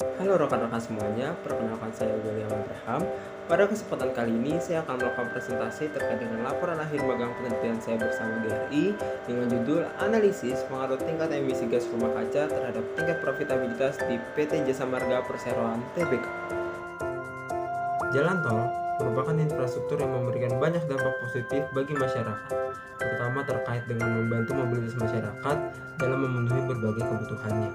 Halo rekan-rekan semuanya, perkenalkan saya William Abraham. Pada kesempatan kali ini, saya akan melakukan presentasi terkait dengan laporan akhir magang penelitian saya bersama GRI dengan judul Analisis Pengaruh Tingkat Emisi Gas Rumah Kaca terhadap Tingkat Profitabilitas di PT Jasa Marga Perseroan Tbk. Jalan tol merupakan infrastruktur yang memberikan banyak dampak positif bagi masyarakat, terutama terkait dengan membantu mobilitas masyarakat dalam memenuhi berbagai kebutuhannya.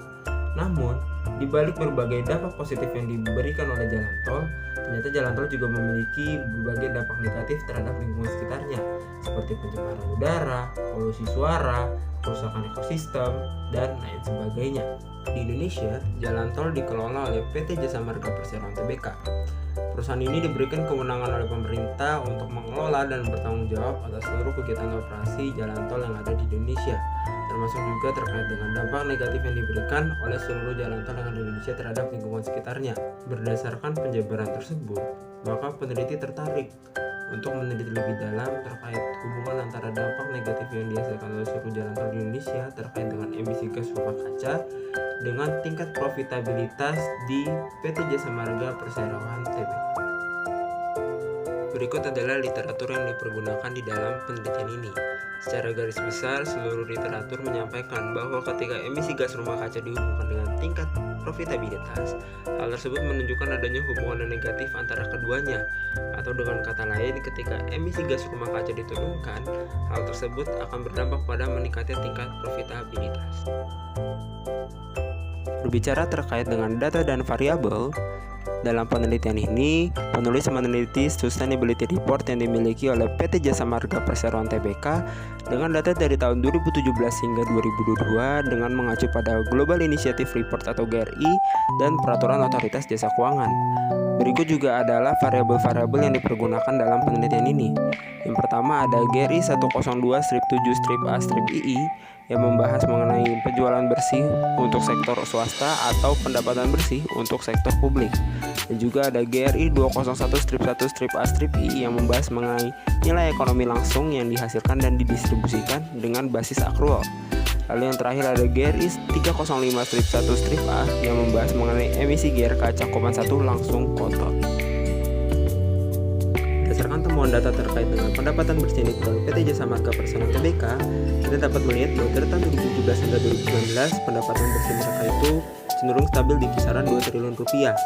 Namun, di balik berbagai dampak positif yang diberikan oleh jalan tol, ternyata jalan tol juga memiliki berbagai dampak negatif terhadap lingkungan sekitarnya, seperti pencemaran udara, polusi suara, kerusakan ekosistem, dan lain sebagainya. Di Indonesia, jalan tol dikelola oleh PT Jasa Marga Perseroan Tbk. Perusahaan ini diberikan kewenangan oleh pemerintah untuk mengelola dan bertanggung jawab atas seluruh kegiatan operasi jalan tol yang ada di Indonesia, termasuk juga terkait dengan dampak negatif yang diberikan oleh seluruh jalan tol yang ada di Indonesia terhadap lingkungan sekitarnya. Berdasarkan penjabaran tersebut, maka peneliti tertarik untuk meneliti lebih dalam terkait hubungan antara dampak negatif yang dihasilkan oleh seluruh jalan tol di Indonesia terkait dengan emisi gas rumah kaca dengan tingkat profitabilitas di PT Jasa Marga Perseroan Tbk. Berikut adalah literatur yang dipergunakan di dalam penelitian ini. Secara garis besar, seluruh literatur menyampaikan bahwa ketika emisi gas rumah kaca dihubungkan dengan tingkat profitabilitas, hal tersebut menunjukkan adanya hubungan negatif antara keduanya. Atau dengan kata lain, ketika emisi gas rumah kaca diturunkan, hal tersebut akan berdampak pada meningkatnya tingkat profitabilitas. Berbicara terkait dengan data dan variabel, dalam penelitian ini, penulis meneliti Sustainability Report yang dimiliki oleh PT Jasa Marga Perseroan Tbk dengan data dari tahun 2017 hingga 2022 dengan mengacu pada Global Initiative Report atau GRI dan Peraturan Otoritas Jasa Keuangan. Berikut juga adalah variabel-variabel yang dipergunakan dalam penelitian ini. Yang pertama ada GRI 102-7-A-II yang membahas mengenai penjualan bersih untuk sektor swasta atau pendapatan bersih untuk sektor publik. Dan juga ada GRI 201-1-A-I yang membahas mengenai nilai ekonomi langsung yang dihasilkan dan didistribusikan dengan basis akrual. Lalu yang terakhir ada GRI 305-1-A yang membahas mengenai emisi GRK cakupan 1 langsung kotor. Berdasarkan temuan data terkait dengan pendapatan bersih yang diperoleh PT Jasa Marga Perseroan Tbk, kita dapat melihat bahwa dari tahun 2017 hingga 2019 pendapatan bersih mereka itu cenderung stabil di kisaran 2 triliun rupiah.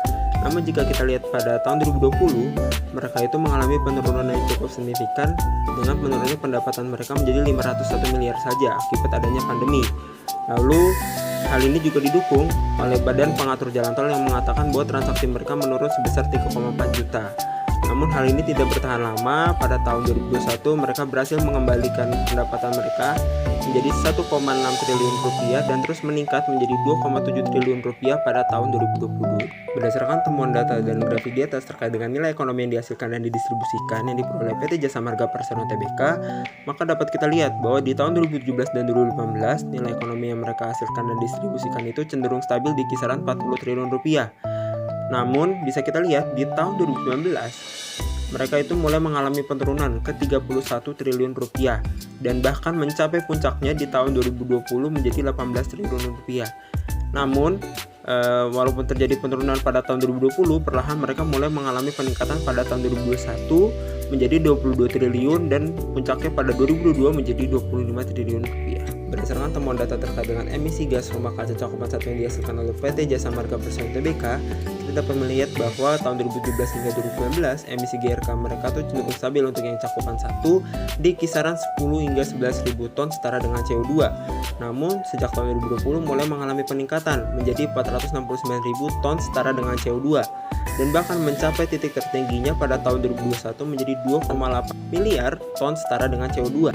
Namun jika kita lihat pada tahun 2020, mereka itu mengalami penurunan yang cukup signifikan dengan menurunnya pendapatan mereka menjadi 501 miliar saja akibat adanya pandemi. Lalu hal ini juga didukung oleh Badan Pengatur Jalan Tol yang mengatakan bahwa transaksi mereka menurun sebesar 3,4 juta. Namun hal ini tidak bertahan lama. Pada tahun 2021 mereka berhasil mengembalikan pendapatan mereka menjadi 1,6 triliun rupiah dan terus meningkat menjadi 2,7 triliun rupiah pada tahun 2022. Berdasarkan temuan data dan grafik di atas terkait dengan nilai ekonomi yang dihasilkan dan didistribusikan yang diperoleh PT Jasa Marga Perseroan Tbk, maka dapat kita lihat bahwa di tahun 2017 dan 2018 nilai ekonomi yang mereka hasilkan dan distribusikan itu cenderung stabil di kisaran 40 triliun rupiah. Namun bisa kita lihat di tahun 2019 mereka itu mulai mengalami penurunan ke 31 triliun rupiah dan bahkan mencapai puncaknya di tahun 2020 menjadi 18 triliun rupiah. Namun walaupun terjadi penurunan pada tahun 2020, perlahan mereka mulai mengalami peningkatan pada tahun 2021 menjadi 22 triliun dan puncaknya pada 2022 menjadi 25 triliun rupiah. Berdasarkan temuan data terkait dengan emisi gas rumah kaca cakupan 1 yang dihasilkan oleh PT Jasa Marga Perseroan Tbk, kita dapat melihat bahwa tahun 2017 hingga 2019 emisi GRK mereka tuh cenderung stabil untuk yang cakupan 1 di kisaran 10 hingga 11.000 ton setara dengan CO2. Namun sejak tahun 2020 mulai mengalami peningkatan menjadi 469.000 ton setara dengan CO2 dan bahkan mencapai titik tertingginya pada tahun 2021 menjadi 2,8 miliar ton setara dengan CO2.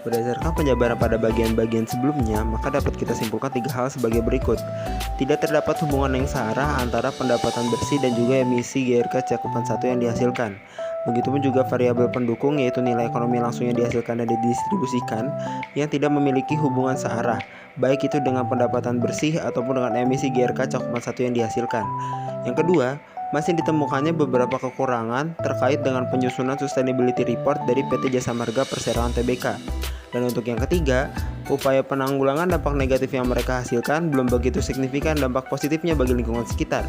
Berdasarkan penjabaran pada bagian-bagian sebelumnya, maka dapat kita simpulkan 3 hal sebagai berikut. Tidak terdapat hubungan yang searah antara pendapatan bersih dan juga emisi GRK cakupan 1 yang dihasilkan. Begitupun juga variabel pendukung yaitu nilai ekonomi langsung yang dihasilkan dan didistribusikan yang tidak memiliki hubungan searah, baik itu dengan pendapatan bersih ataupun dengan emisi GRK cakupan 1 yang dihasilkan. Yang kedua, masih ditemukannya beberapa kekurangan terkait dengan penyusunan sustainability report dari PT Jasa Marga Perseroan Tbk. Dan untuk yang ketiga, upaya penanggulangan dampak negatif yang mereka hasilkan belum begitu signifikan dampak positifnya bagi lingkungan sekitar.